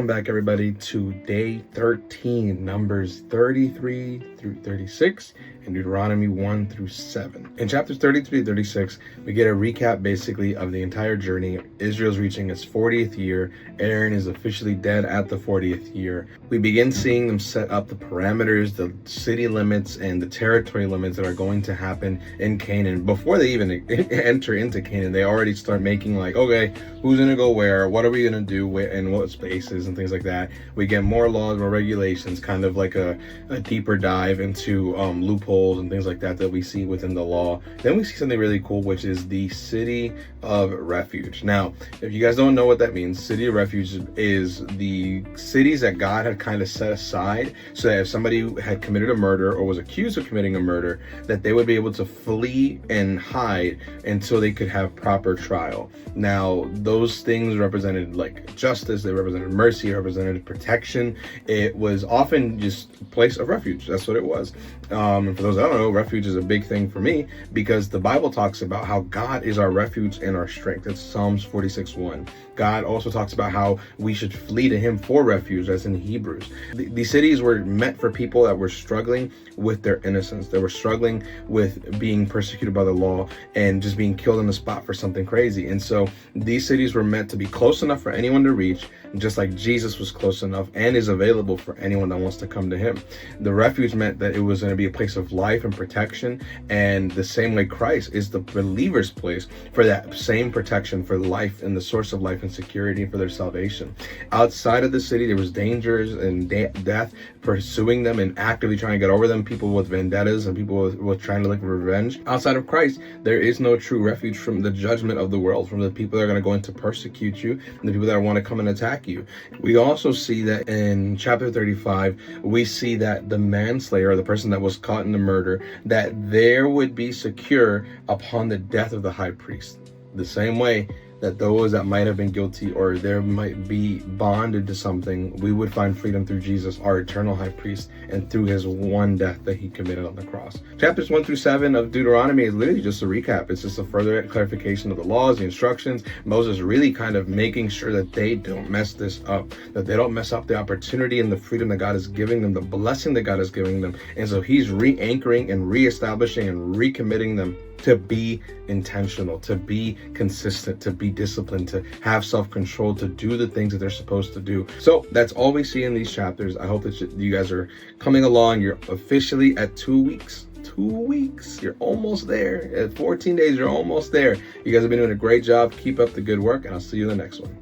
Welcome back, everybody, to day 13, Numbers 33 through 36, and Deuteronomy 1 through 7. In chapters 33 to 36, we get a recap basically of the entire journey. Israel's reaching its 40th year. Aaron is officially dead at the 40th year. We begin seeing them set up the parameters, the city limits, and the territory limits that are going to happen in Canaan. Before they even enter into Canaan, they already start making like, okay, who's going to go where? What are we going to do? Where, and what spaces and things like that. We get more laws, more regulations, kind of like a deeper dive into loopholes and things like that we see within the law. Then we see something really cool, which is the city of refuge. Now, if you guys don't know what that means, city of refuge is the cities that God had kind of set aside so that if somebody had committed a murder or was accused of committing a murder, that they would be able to flee and hide until they could have proper trial. Now, those things represented like justice, they represented mercy, it represented protection. It was often just a place of refuge. That's what it was. And for those that don't know, refuge is a big thing for me because the Bible talks about how God is our refuge and our strength. That's Psalms 46:1. God also talks about how we should flee to him for refuge, as in Hebrews. These cities were meant for people that were struggling with their innocence. They were struggling with being persecuted by the law and just being killed on the spot for something crazy. And so these cities were meant to be close enough for anyone to reach, just like Jesus was close enough and is available for anyone that wants to come to him. The refuge meant that it was going to be a place of life and protection, and the same way Christ is the believer's place for that same protection, for life and the source of life and security for their salvation. Outside of the city, there was dangers and death pursuing them and actively trying to get over them, people with vendettas and people with trying to look for revenge. Outside of Christ, there is no true refuge from the judgment of the world, from the people that are going to go in to persecute you and the people that want to come and attack you. We also see that in chapter 35, we see that the manslayer, the person that was caught in the murder, that there would be secure upon the death of the high priest. The same way that those that might have been guilty or there might be bonded to something, we would find freedom through Jesus, our eternal high priest, and through his one death that he committed on the cross. Chapters 1 through 7 of Deuteronomy is literally just a recap. It's just a further clarification of the laws, the instructions. Moses really kind of making sure that they don't mess this up, that they don't mess up the opportunity and the freedom that God is giving them, the blessing that God is giving them. And so he's re-anchoring and re-establishing and recommitting them to be intentional, to be consistent, to be disciplined, to have self-control, to do the things that they're supposed to do. So that's all we see in these chapters. I hope that you guys are coming along. You're officially at 2 weeks. 2 weeks. You're almost there. At 14 days, you're almost there. You guys have been doing a great job. Keep up the good work, and I'll see you in the next one.